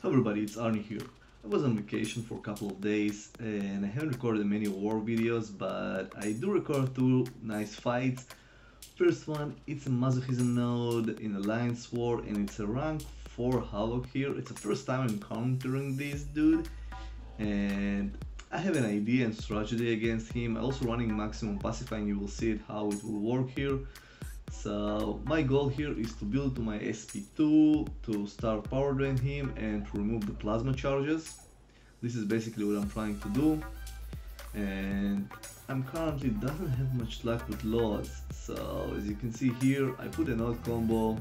Hello everybody, it's Arnie here. I was on vacation for a couple of days and I haven't recorded many war videos, but I do record two nice fights. First one, it's a Masochism node in Alliance War and it's a rank 4 Havoc here. It's the first time I'm encountering this dude and I have an idea and strategy against him. I'm also running maximum pacify and you will see it how it will work here. So my goal here is to build to my SP2 to start power drain him and to remove the plasma charges. This is basically what I'm trying to do, and I'm currently doesn't have much luck with laws. So as you can see here, I put a node combo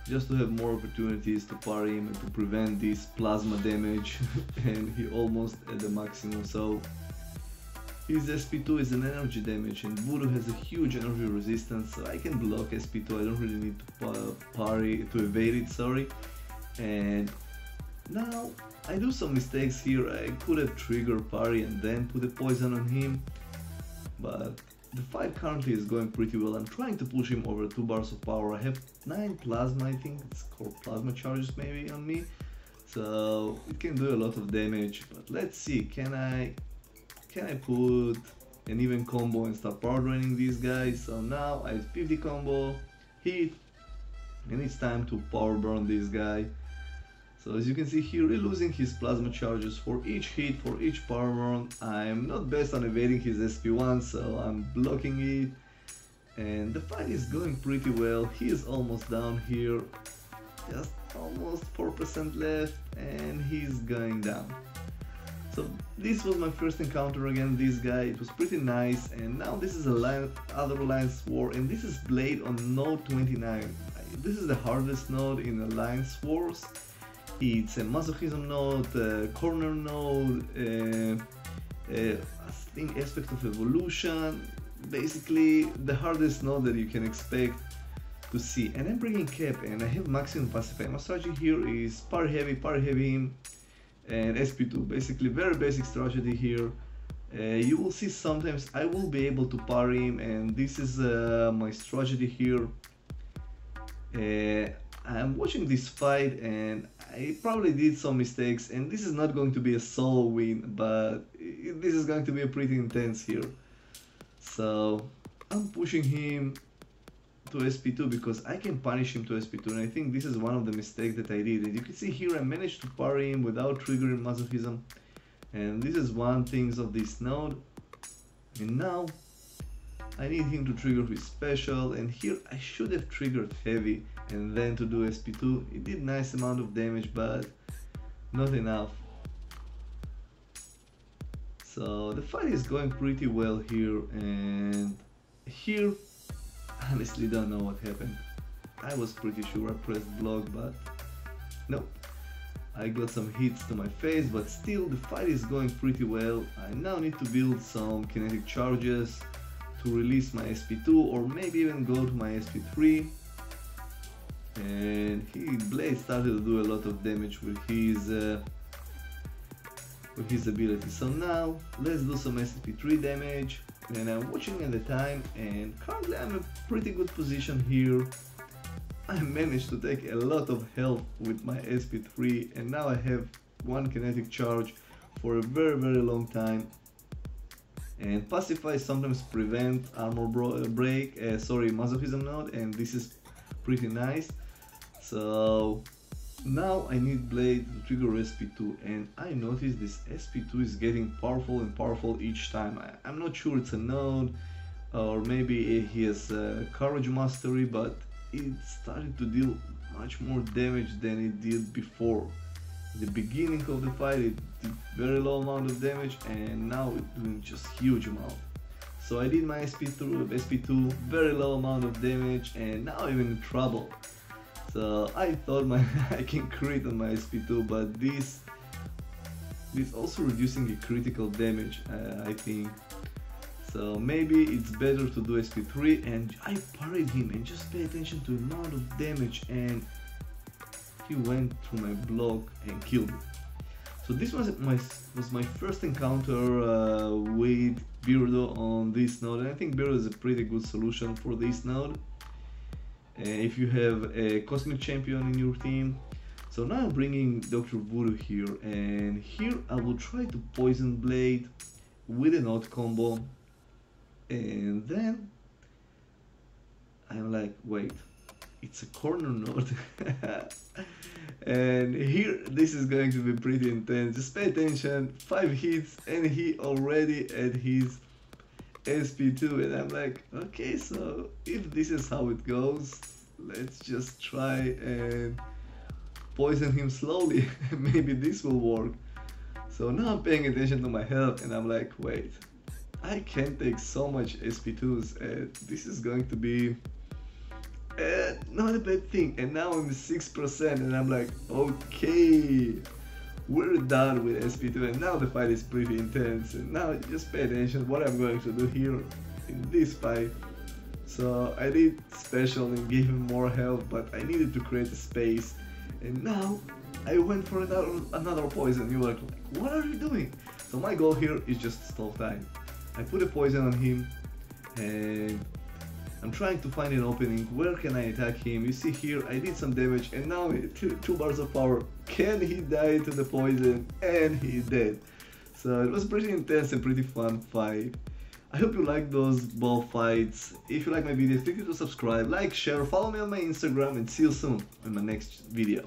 just to have more opportunities to parry him and to prevent this plasma damage and he almost at the maximum. So his SP2 is an energy damage and Voodoo has a huge energy resistance, so I can block SP2. I don't really need to parry to evade it, sorry. And now I do some mistakes here. I could have triggered parry and then put a poison on him, but the fight currently is going pretty well. I'm trying to push him over 2 bars of power. I have 9 plasma, I think it's called plasma charges maybe on me, so it can do a lot of damage. But let's see, can I put an even combo and start power draining these guys? So now I have 50 combo, hit, and it's time to power burn this guy. So as you can see here, he's losing his plasma charges for each hit, for each power burn. I'm not best on evading his SP1, so I'm blocking it. And the fight is going pretty well. He is almost down here, just almost 4% left, and he's going down. So this was my first encounter against this guy. It was pretty nice, and now this is other Alliance War, and this is Blade on node 29. This is the hardest node in Alliance Wars. It's a Masochism node, corner node, I think aspect of evolution, basically the hardest node that you can expect to see. And I'm bringing Cap and I have maximum pacify. My strategy here is parry heavy him, and SP2, basically very basic strategy here. You will see sometimes I will be able to parry him, and this is my strategy here. I'm watching this fight and I probably did some mistakes, and this is not going to be a solo win, but this is going to be a pretty intense here. So I'm pushing him to SP2 because I can punish him to SP2, and I think this is one of the mistakes that I did. As you can see here, I managed to parry him without triggering Masochism, and this is one thing of this node. And now I need him to trigger his special, and here I should have triggered heavy and then to do SP2. It did nice amount of damage, but not enough. So the fight is going pretty well here, and here honestly don't know what happened. I was pretty sure I pressed block, but nope. I got some hits to my face, but still the fight is going pretty well. I now need to build some kinetic charges to release my SP2, or maybe even go to my SP3. And Blade started to do a lot of damage with his ability. So now let's do some SP3 damage. And I'm watching at the time, and currently I'm in a pretty good position here. I managed to take a lot of health with my SP3, and now I have 1 kinetic charge for a very long time. And pacify sometimes prevent armor break, Masochism node, and this is pretty nice. So now I need Blade to trigger SP2, and I noticed this SP2 is getting powerful and powerful each time. I'm not sure it's a node, or maybe he has courage mastery, but it started to deal much more damage than it did before. At the beginning of the fight it did very low amount of damage, and now it's doing just huge amount. So I did my SP2, very low amount of damage, and now I'm in trouble. So I thought I can crit on my SP2, but this also reducing the critical damage, I think. So maybe it's better to do SP3, and I parried him, and just pay attention to the amount of damage, and he went through my block and killed me. So this was my first encounter with Voodoo on this node, and I think Voodoo is a pretty good solution for this node. If you have a Cosmic Champion in your team, So now I'm bringing Dr. Voodoo here, and here I will try to Poison Blade with an odd combo, and then I'm like, wait, it's a corner node. And here this is going to be pretty intense. Just pay attention, 5 hits and he already at his SP2, and I'm like, okay, so if this is how it goes, let's just try and poison him slowly. Maybe this will work. So now I'm paying attention to my health and I'm like, wait, I can't take so much SP2s, and this is going to be not a bad thing. And now I'm 6% and I'm like, okay, we're done with SP2, and now the fight is pretty intense. And now just pay attention what I'm going to do here in this fight. So I did special and gave him more health, but I needed to create a space, and now I went for another poison. You were like, what are you doing? So my goal here is just stall time. I put a poison on him and I'm trying to find an opening. Where can I attack him? You see here, I did some damage, and now 2 bars of power. Can he die to the poison? And he did. So it was pretty intense and pretty fun fight. I hope you like those ball fights. If you like my videos, click to subscribe, like, share, follow me on my Instagram, and see you soon in my next video.